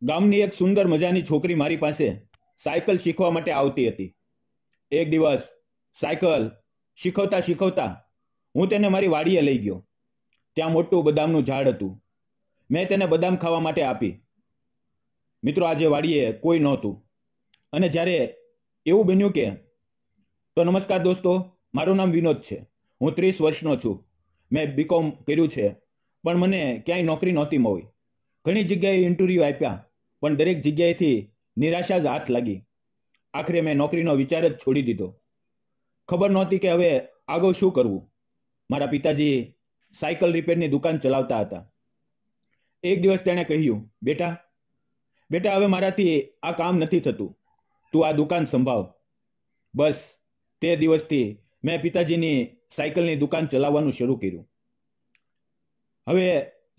ગામની એક સુંદર મજાની છોકરી મારી પાસે સાયકલ શીખવા માટે આવતી હતી. એક દિવસ સાયકલ શીખવતા શીખવતા હું તેને મારી વાડીએ લઈ ગયો. ત્યાં મોટું બદામનું ઝાડ હતું. મેં તેને બદામ ખાવા માટે આપી. મિત્રો, આજે વાડીએ કોઈ નહોતું. અને જ્યારે એવું બન્યું કે તો નમસ્કાર દોસ્તો, મારું નામ વિનોદ છે. હું 30 વર્ષનો છું. મેં બીકોમ કર્યું છે, પણ મને ક્યાંય નોકરી નહોતી મળી. ઘણી જગ્યાએ ઇન્ટરવ્યૂ આપ્યા, પણ દરેક જગ્યાએથી નિરાશા જ હાથ લાગી. આખરે મેં નોકરીનો વિચાર જ છોડી દીધો. ખબર નહોતી કે હવે આગળ શું કરવું. મારા પિતાજી સાયકલ રિપેરની દુકાન ચલાવતા હતા. એક દિવસ તેણે કહ્યું, બેટા બેટા હવે મારાથી આ કામ નથી થતું, તું આ દુકાન સંભાળ. બસ તે દિવસથી મેં પિતાજીની સાયકલની દુકાન ચલાવવાનું શરૂ કર્યું. હવે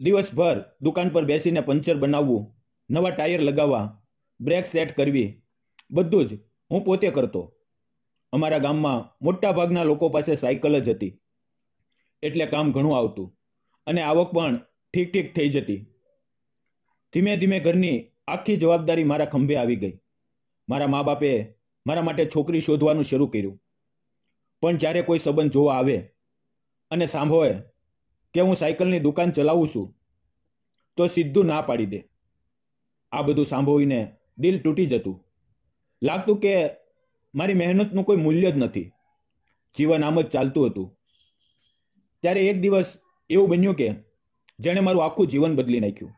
દિવસભર દુકાન પર બેસીને પંચર બનાવવું, નવા ટાયર લગાવવા, બ્રેક સેટ કરવી, બધું જ હું પોતે કરતો. અમારા ગામમાં મોટા ભાગના લોકો પાસે સાયકલ જ હતી, એટલે કામ ઘણું આવતું અને આવક પણ ઠીક ઠીક થઈ જતી. ધીમે ધીમે ઘરની આખી જવાબદારી મારા ખંભે આવી ગઈ. મારા મા બાપે મારા માટે છોકરી શોધવાનું શરૂ કર્યું. પણ જ્યારે કોઈ સંબંધ જોવા આવે અને સાંભળે કે હું સાયકલની દુકાન ચલાવું છું, તો સીધું ના પાડી દે. આ બધું સાંભળીને દિલ તૂટી જતું. લાગતું કે મારી મહેનતનું કોઈ મૂલ્ય જ નથી. જીવન આમ જ ચાલતું હતું. ત્યારે એક દિવસ એવું બન્યું કે જેણે મારું આખું જીવન બદલી નાખ્યું.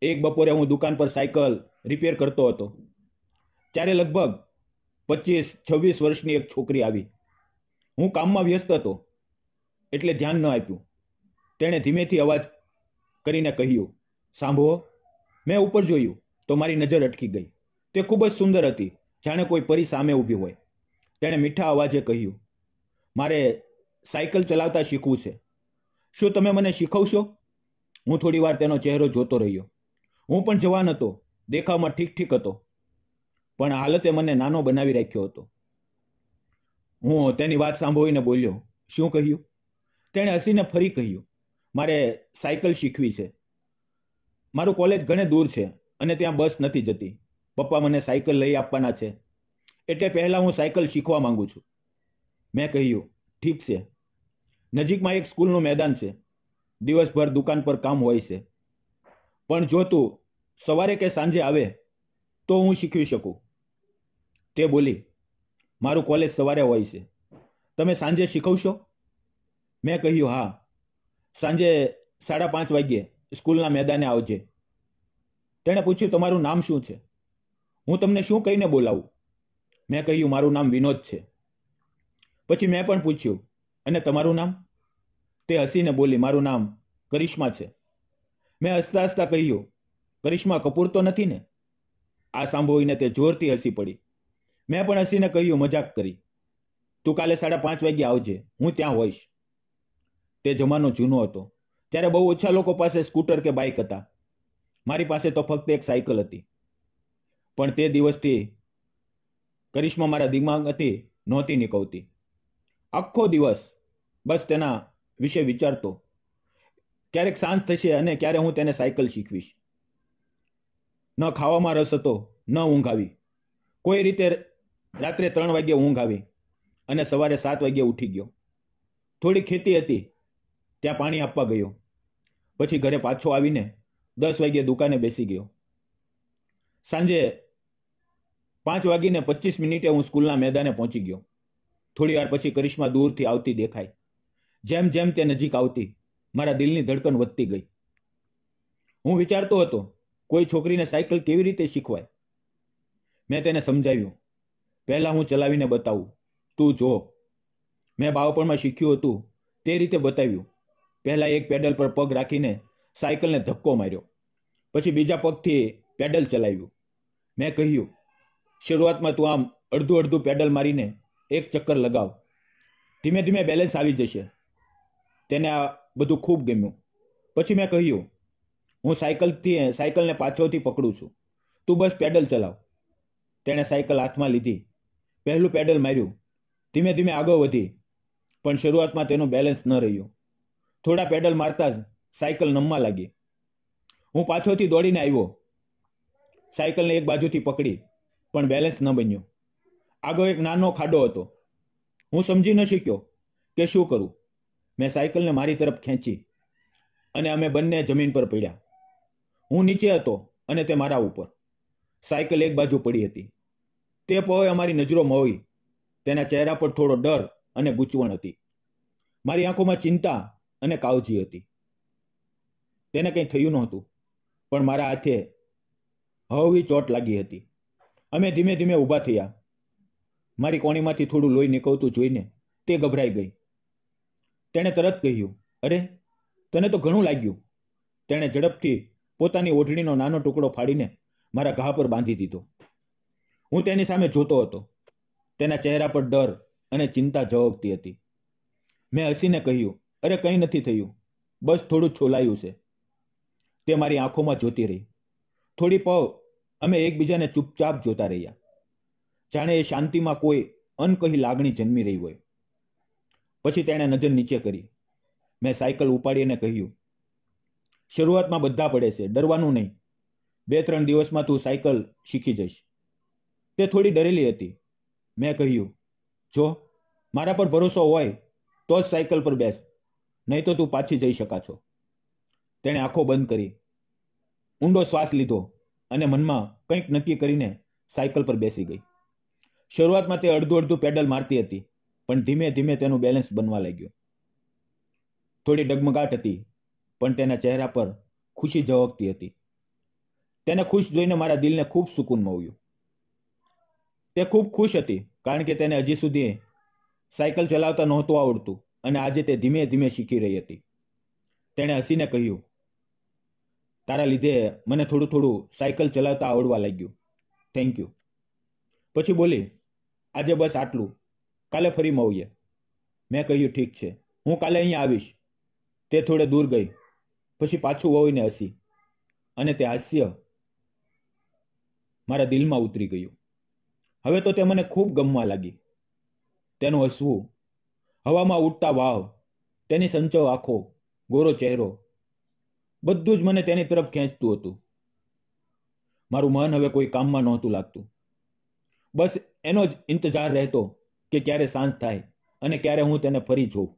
એક બપોરે હું દુકાન પર સાયકલ રિપેર કરતો હતો. ત્યારે લગભગ 25-26 વર્ષની એક છોકરી આવી. હું કામમાં વ્યસ્ત હતો એટલે ધ્યાન ન આપ્યું. તેણે ધીમેથી અવાજ કરીને કહ્યું, સાંભળો. મેં ઉપર જોયું તો મારી નજર અટકી ગઈ. તે ખૂબ જ સુંદર હતી, જાણે કોઈ પરી સામે ઊભી હોય. તેણે મીઠા અવાજે કહ્યું, મારે સાયકલ ચલાવતા શીખવું છે. શું તમે મને શીખવશો? હું થોડી વાર તેનો ચહેરો જોતો રહ્યો. હું પણ જવાન હતો, દેખાવમાં ઠીક ઠીક હતો, પણ હાલતે મને નાનો બનાવી રાખ્યો હતો. હું તેની વાત સાંભળીને બોલ્યો, શું કહ્યું? તેણે હસીને ફરી કહ્યું, મારે સાયકલ શીખવી છે. મારું કોલેજ ઘણે દૂર છે અને ત્યાં બસ નથી જતી. પપ્પા મને સાયકલ લઈ આપવાના છે, એટલે પહેલાં હું સાયકલ શીખવા માંગુ છું. મેં કહ્યું, ઠીક છે. નજીકમાં એક સ્કૂલનું મેદાન છે. દિવસભર દુકાન પર કામ હોય છે, પણ જો તું સવારે કે સાંજે આવે તો હું શીખવી શકું. તે બોલી, મારું કોલેજ સવારે હોય છે, તમે સાંજે શીખવશો? મેં કહ્યું, હા. સાંજે 5:30 વાગ્યે સ્કૂલના મેદાને આવજે. તેણે પૂછ્યું, તમારું નામ શું છે? હું તમને શું કહીને બોલાવું? મેં કહ્યું, મારું નામ વિનોદ છે. પછી મેં પણ પૂછ્યું, અને તમારું નામ? તે હસીને બોલી, મારું નામ કરિશ્મા છે. મેં હસતા હસતા કહ્યું, કરિશ્મા કપૂર તો નથી ને? આ સાંભળીને તે જોરથી હસી પડી. મેં પણ હસીને કહ્યું, મજાક કરી. તું કાલે 5:30 વાગ્યે આવજે, હું ત્યાં હોઈશ. તે જમાનો જૂનો હતો. ત્યારે બહુ ઓછા લોકો પાસે સ્કૂટર કે બાઇક હતા. મારી પાસે તો ફક્ત એક સાયકલ હતી. પણ તે દિવસથી કરિશ્મા મારા દિમાગમાંથી નહોતી નીકળતી. આખો દિવસ બસ તેના વિશે વિચારતો. ક્યારેક સાંજ થશે અને ક્યારે હું તેને સાયકલ શીખવીશ. ન ખાવામાં રસ હતો, ન ઊંઘ આવી. કોઈ રીતે રાત્રે 3 વાગ્યે ઊંઘ આવી અને સવારે 7 વાગ્યે ઉઠી ગયો. થોડી ખેતી હતી, ત્યાં પાણી આપવા ગયો. પછી ઘરે પાછો આવીને 10 વાગ્યે દુકાને બેસી ગયો. સાંજે 5:25 હું સ્કૂલના મેદાને પહોંચી ગયો. થોડી વાર પછી કરિશ્મા દૂરથી આવતી દેખાય. જેમ જેમ તે નજીક આવતી, મારા દિલની ધડકન વધતી ગઈ. હું વિચારતો હતો, કોઈ છોકરીને સાયકલ કેવી રીતે શીખવાય? મેં તેને સમજાવ્યું, પહેલાં હું ચલાવીને બતાવું, તું જો. મેં બાળપણમાં શીખ્યું હતું તે રીતે બતાવ્યું. પહેલાં એક પેડલ પર પગ રાખીને સાયકલને ધક્કો માર્યો, પછી બીજા પગથી પેડલ ચલાવ્યું. મેં કહ્યું, શરૂઆતમાં તું આમ અડધું અડધું પેડલ મારીને એક ચક્કર લગાવ. ધીમે ધીમે બેલેન્સ આવી જશે. તેને આ બધું ખૂબ ગમ્યું. પછી મેં કહ્યું, હું સાયકલને પાછળથી પકડું છું, તું બસ પેડલ ચલાવ. તેણે સાયકલ હાથમાં લીધી, પહેલું પેડલ માર્યું, ધીમે ધીમે આગળ વધી. પણ શરૂઆતમાં તેનું બેલેન્સ ન રહ્યું. થોડા પેડલ મારતા જ સાયકલ નમવા લાગી. હું પાછળથી દોડીને આવ્યો સાયકલને એક બાજુથી પકડી, પણ બેલેન્સ ન બન્યું. આગળ એક નાનો ખાડો હતો. હું સમજી ન શક્યો કે શું કરું. મેં સાયકલને મારી તરફ ખેંચી અને અમે બંને જમીન પર પડ્યા. હું નીચે હતો અને તે મારા ઉપર. સાયકલ એક બાજુ પડી હતી. તે પહોળે અમારી નજરો મોવી. તેના ચહેરા પર થોડો ડર અને ગૂંચવણ હતી. મારી આંખોમાં ચિંતા અને કાળજી હતી. તેને કંઈ થયું નહોતું, પણ મારા હાથે હળવી ચોટ લાગી હતી. અમે ધીમે ધીમે ઊભા થયા. મારી કોણીમાંથી થોડું લોહી નીકળતું જોઈને તે ગભરાઈ ગઈ. તેણે તરત કહ્યું, અરે, તને તો ઘણું લાગ્યું. તેણે ઝડપથી પોતાની ઓઢણીનો નાનો ટુકડો ફાડીને મારા ઘા પર બાંધી દીધો. હું તેની સામે જોતો હતો. તેના ચહેરા પર ડર અને ચિંતા ઝળકતી હતી. મેં હસીને કહ્યું, અરે, કંઈ નથી થયું, બસ થોડું છોલાયું છે. તે મારી આંખોમાં જોતી રહી. થોડી પળ અમે એકબીજાને ચૂપચાપ જોતા રહ્યા, જાણે એ શાંતિમાં કોઈ અનકહી લાગણી જન્મી રહી હોય. પછી તેણે નજર નીચે કરી. મેં સાયકલ ઉપાડીને કહ્યું, શરૂઆતમાં બધા પડે છે, ડરવાનું નહીં. 2-3 દિવસમાં તું સાયકલ શીખી જઈશ. તે થોડી ડરેલી હતી. મેં કહ્યું, જો મારા પર ભરોસો હોય તો જ સાયકલ પર બેસ, નહીં તો તું પાછી જઈ શકા છો. તેણે આંખો બંધ કરી, ઊંડો શ્વાસ લીધો અને મનમાં કંઈક નક્કી કરીને સાયકલ પર બેસી ગઈ. શરૂઆતમાં તે અડધું અડધું પેડલ મારતી હતી, પણ ધીમે ધીમે તેનું બેલેન્સ બનવા લાગ્યું. થોડી ડગમગાટ હતી, પણ તેના ચહેરા પર ખુશી ઝળકતી હતી. તેને ખુશ જોઈને મારા દિલને ખૂબ સુકૂન મળ્યું. તે ખૂબ ખુશ હતી, કારણ કે તેને હજી સુધી સાયકલ ચલાવતા નહોતું આવડતું અને આજે તે ધીમે ધીમે શીખી રહી હતી. તેણે હસીને કહ્યું, તારા લીધે મને થોડું થોડું સાયકલ ચલાવતા આવડવા લાગ્યું. Thank you. પછી બોલી, આજે બસ આટલું, કાલે ફરી મળીએ. મેં કહ્યું, ઠીક છે, હું કાલે અહીંયા આવીશ. તે થોડે દૂર ગઈ, પછી પાછું વળીને હસી, અને તે હાસ્ય મારા દિલમાં ઉતરી ગયું. હવે તો તે મને ખૂબ ગમવા લાગી. તેનું હસવું, હવામાં ઉડતા વાવ, તેની સંચળ આંખો, ગોરો ચહેરો, બધું જ મને તેની તરફ ખેંચતું હતું. મારું મન હવે કોઈ કામમાં નહોતું લાગતું. બસ એનો જ ઇંતજાર રહેતો કે ક્યારે સાંજ થાય અને ક્યારે હું તેને ફરી જોઉં.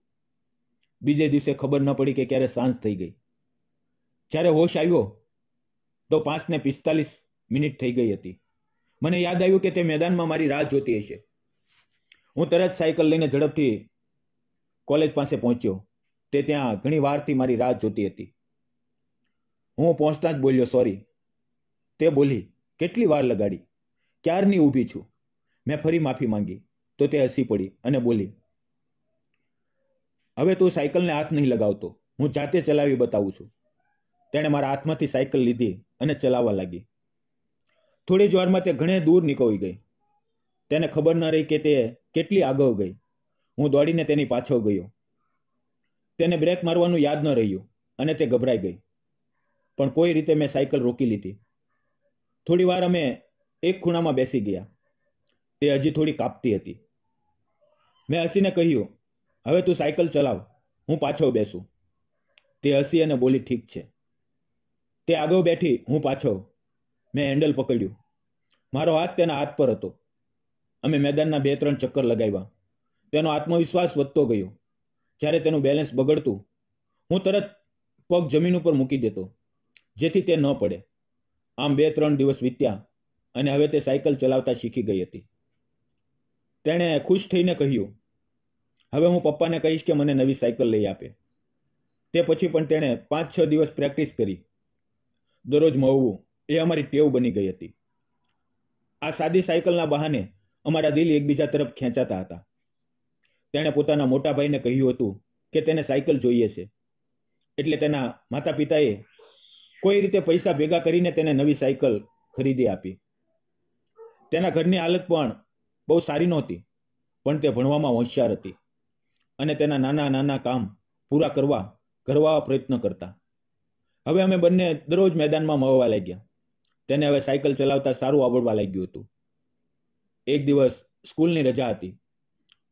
બીજે દિવસે ખબર ન પડી કે ક્યારે સાંજ થઈ ગઈ. જ્યારે હોશ આવ્યો તો 5:45 થઈ ગઈ હતી. મને યાદ આવ્યું કે તે મેદાનમાં મારી રાહ જોતી હશે. હું તરત સાયકલ લઈને ઝડપથી કોલેજ પાસે પહોંચ્યો. તે ત્યાં ઘણી વારથી મારી રાહ જોતી હતી. હું પહોંચતા જ બોલ્યો, સોરી. તે બોલી, કેટલી વાર લગાડી, ક્યારની ઊભી છું. મેં ફરી માફી માંગી તો તે હસી પડી અને બોલી, હવે તું સાયકલને હાથ નહીં લગાવતો, હું જાતે ચલાવી બતાવું છું. તેણે મારા હાથમાંથી સાયકલ લીધી અને ચલાવવા લાગી. થોડી જ વારમાં તે ઘણે દૂર નીકળી ગઈ. તેને ખબર ન રહી કે તે કેટલી આગળ ગઈ. હું દોડીને તેની પાછળ ગયો. તેને બ્રેક મારવાનું યાદ ન રહ્યું અને તે ગભરાઈ ગઈ, પણ કોઈ રીતે મેં સાયકલ રોકી લીધી. થોડી વાર અમે એક ખૂણામાં બેસી ગયા. તે હજી થોડી કાપતી હતી. મેં હસીને કહ્યું, હવે તું સાયકલ ચલાવ, હું પાછળ બેસું. તે હસી અને બોલી, ઠીક છે. તે આગળ બેઠી, હું પાછળ. મેં હેન્ડલ પકડ્યું. મારો હાથ તેના હાથ પર હતો. અમે મેદાનના 2-3 ચક્કર લગાવ્યા. તેનો આત્મવિશ્વાસ વધતો ગયો. જ્યારે તેનું બેલેન્સ બગડતું, હું તરત પગ જમીન ઉપર મૂકી દેતો, જેથી તે ન પડે. આમ 2-3 દિવસ વીત્યા અને હવે તે સાયકલ ચલાવતા શીખી ગઈ હતી. તેણે ખુશ થઈને કહ્યું, હવે હું પપ્પાને કહીશ કે મને નવી સાયકલ લઈ આપે. તે પછી પણ તેણે 5-6 દિવસ પ્રેક્ટિસ કરી. દરરોજ મળવું એ અમારી ટેવ બની ગઈ હતી. આ સાદી સાયકલના બહાને અમારા દિલ એકબીજા તરફ ખેંચાતા હતા. તેણે પોતાના મોટા ભાઈને કહ્યું હતું કે તેને સાયકલ જોઈએ છે, એટલે તેના માતા પિતાએ કોઈ રીતે પૈસા ભેગા કરીને તેને નવી સાયકલ ખરીદી આપી. તેના ઘરની હાલત પણ બહુ સારી નહોતી, પણ તે ભણવામાં હોશિયાર હતી અને તેના નાના નાના કામ પૂરા કરવા પ્રયત્ન કરતા. હવે અમે બંને દરરોજ મેદાનમાં મળવા લાગ્યા. તેને હવે સાયકલ ચલાવતા સારું આવડવા લાગ્યું હતું. એક દિવસ સ્કૂલની રજા હતી,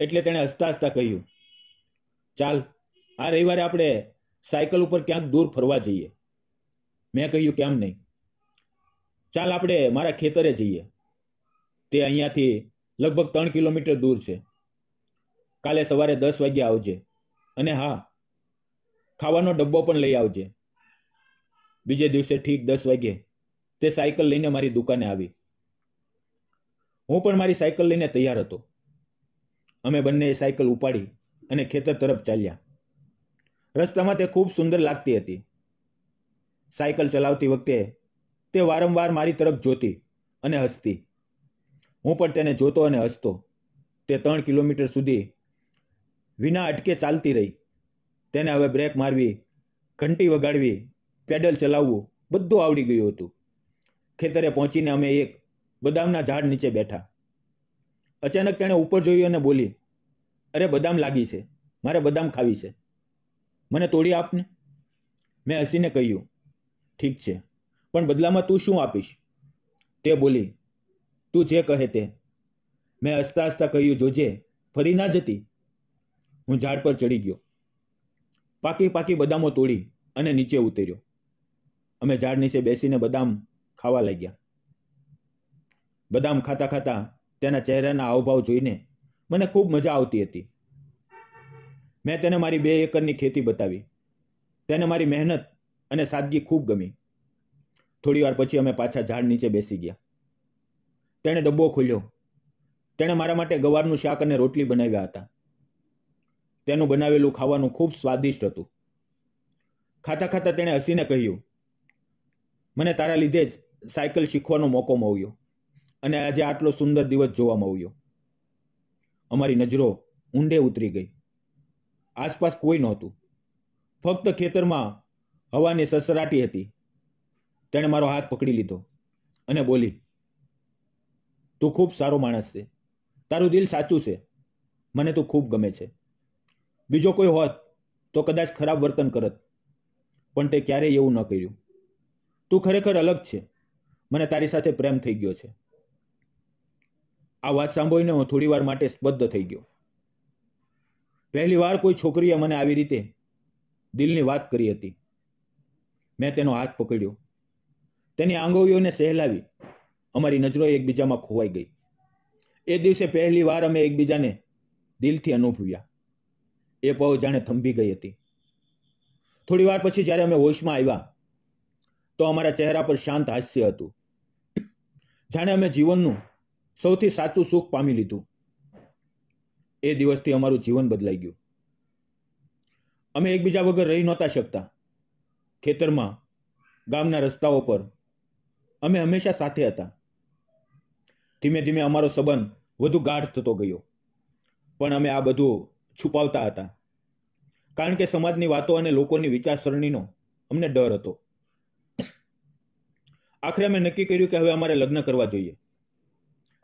એટલે તેણે હસતા હસતા કહ્યું, ચાલ, આ રવિવારે આપણે સાયકલ ઉપર ક્યાંક દૂર ફરવા જઈએ. મેં કહ્યું, કેમ નહીં. ચાલ આપણે મારા ખેતરે જઈએ, તે અહીંયાથી લગભગ 3 કિલોમીટર દૂર છે. કાલે સવારે 10 વાગ્યે આવજે, અને હા, ખાવાનો ડબ્બો પણ લઈ આવજે. બીજે દિવસે ઠીક 10 વાગ્યે તે સાયકલ લઈને મારી દુકાને આવી. હું પણ મારી સાયકલ લઈને તૈયાર હતો. અમે બંને સાયકલ ઉપાડી અને ખેતર તરફ ચાલ્યા. રસ્તામાં તે ખૂબ સુંદર લાગતી હતી. સાયકલ ચલાવતી વખતે તે વારંવાર મારી તરફ જોતી અને હસતી. હું પણ તેને જોતો અને હસતો. તે 3 કિલોમીટર સુધી વિના અટકે ચાલતી રહી. તેને હવે બ્રેક મારવી, ઘંટી વગાડવી, પેડલ ચલાવવું બધું આવડી ગયું હતું. ખેતરે પહોંચીને અમે એક બદામના ઝાડ નીચે બેઠા. અચાનક તેણે ઉપર જોયું અને બોલી, અરે બદામ લાગી છે, મારે બદામ ખાવી છે, મને તોડી આપને. મેં હસીને કહ્યું, ઠીક છે, પણ બદલામાં તું શું આપીશ? તે બોલી, તું જે કહે તે. મેં હસતા હસતા કહ્યું, જોજે ફરી ના જતી. હું ઝાડ પર ચડી ગયો. પાકી બદામો તોડી અને નીચે ઉતર્યો. અમે ઝાડ નીચે બેસીને બદામ ખાવા લાગ્યા. બદામ ખાતા ખાતા તેના ચહેરાના હાવભાવ જોઈને મને ખૂબ મજા આવતી હતી. મેં તેને મારી 2 એકરની ખેતી બતાવી. તેને મારી મહેનત અને સાદગી ખૂબ ગમી. થોડી વાર પછી અમે પાછા ઝાડ નીચે બેસી ગયા. તેણે ડબ્બો ખોલ્યો. તેણે મારા માટે ગવારનું શાક અને રોટલી બનાવ્યા હતા. તેનું બનાવેલું ખાવાનું ખૂબ સ્વાદિષ્ટ હતું. ખાતા ખાતા તેણે હસીને કહ્યું, મને તારા લીધે જ સાયકલ શીખવાનો મોકો મળ્યો અને આજે આટલો સુંદર દિવસ જોવા મળ્યો. અમારી નજરો ઊંડે ઉતરી ગઈ. આસપાસ કોઈ નહોતું. ફક્ત ખેતરમાં હવાની સસરાટી હતી. તેણે મારો હાથ પકડી લીધો અને બોલી, તું ખૂબ સારો માણસ છે, તારું દિલ સાચું છે, મને તું ખૂબ ગમે છે. બીજો કોઈ હોત તો કદાચ ખરાબ વર્તન કરત, પણ તે ક્યારેય એવું ન કર્યું. તું ખરેખર અલગ છે, મને તારી સાથે પ્રેમ થઈ ગયો છે. આ વાત સાંભળીને હું થોડી વાર માટે સ્તબ્ધ થઈ ગયો. પહેલી વાર કોઈ છોકરીએ મને આવી રીતે દિલની વાત કરી હતી. મેં તેનો હાથ પકડ્યો, તેની આંગળીઓને સહેલાવી. અમારી નજરો એકબીજામાં ખોવાઈ ગઈ. એ દિવસે પહેલી વાર અમે એકબીજાને દિલથી અનુભવ્યા. એ પળ જાણે થંભી ગઈ હતી. થોડી વાર પછી જ્યારે અમે હોશમાં આવ્યા તો અમારા ચહેરા પર શાંત હાસ્ય હતું. જાણે અમે જીવનનું સૌથી સાચું સુખ પામી લીધું. એ દિવસથી અમારું જીવન બદલાઈ ગયું. અમે એકબીજા વગર રહી નહોતા શકતા. ખેતરમાં, ગામના રસ્તાઓ પર અમે હંમેશા સાથે હતા. ધીમે ધીમે અમારો સંબંધ વધુ ગાઢ થતો ગયો. પણ અમે આ બધું છુપાવતા હતા, કારણ કે સમાજની વાતો અને લોકોની વિચારસરણીનો અમને ડર હતો. આખરે અમે નક્કી કર્યું કે હવે અમારે લગ્ન કરવા જોઈએ.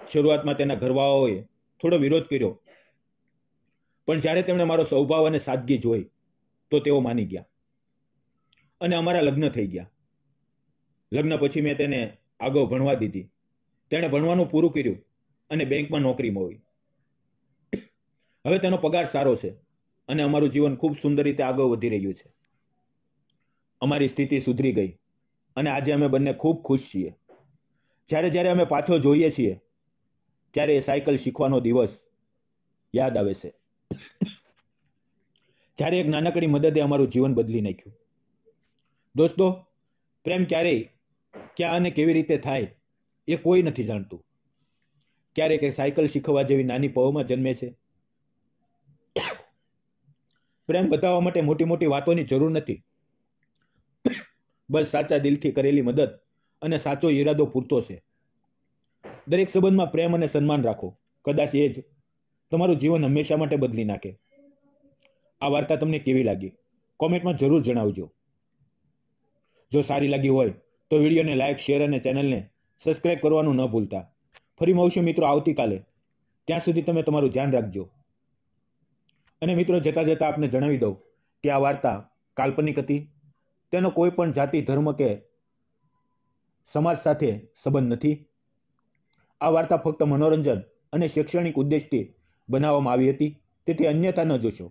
શરૂઆતમાં તેના ઘરવાળાઓએ થોડો વિરોધ કર્યો, પણ જ્યારે તેમણે મારો સ્વભાવ અને સાદગી જોઈ તો તેઓ માની ગયા અને અમારા લગ્ન થઈ ગયા. લગ્ન પછી મેં તેને આગળ ભણવા દીધી. તેણે ભણવાનું પૂરું કર્યું અને બેંકમાં નોકરી મળી. હવે તેનો પગાર સારો છે અને અમારું જીવન ખૂબ સુંદર રીતે આગળ વધી રહ્યું છે. અમારી સ્થિતિ સુધરી ગઈ અને આજે અમે બંને ખૂબ ખુશ છીએ. જ્યારે અમે પાછો જોઈએ છીએ ત્યારે એ સાયકલ શીખવાનો દિવસ યાદ આવે છે. જ્યારે એક નાનકડી મદદે અમારું જીવન બદલી નાખ્યું. દોસ્તો, પ્રેમ ક્યારેય, ક્યાં અને કેવી રીતે થાય એ કોઈ નથી જાણતું. ક્યારેક એ સાયકલ શીખવા જેવી નાની પળોમાં જન્મે છે. પ્રેમ બતાવવા માટે મોટી મોટી વાતોની જરૂર નથી. બસ સાચા દિલથી કરેલી મદદ અને સાચો ઈરાદો પૂરતો છે. દરેક સંબંધમાં પ્રેમ અને સન્માન રાખો. કદાચ એ જ તમારું જીવન હંમેશા માટે બદલી નાખે. આ વાર્તા તમને કેવી લાગી કોમેન્ટમાં જરૂર જણાવજો. જો સારી લાગી હોય તો વિડીયોને લાઈક, શેર અને ચેનલને સબસ્ક્રાઇબ કરવાનું ન ભૂલતા. ફરી મળશું મિત્રો આવતીકાલે. ત્યાં સુધી તમે તમારું ધ્યાન રાખજો. અને મિત્રો, જતા જતા આપને જણાવી દઉં કે આ વાર્તા કાલ્પનિક હતી. તેનો કોઈ પણ જાતિ, ધર્મ કે સમાજ સાથે સંબંધ નથી. આ વાર્તા ફક્ત મનોરંજન અને શૈક્ષણિક ઉદ્દેશથી બનાવવામાં આવી હતી, તેથી અન્યથા ન જોશો.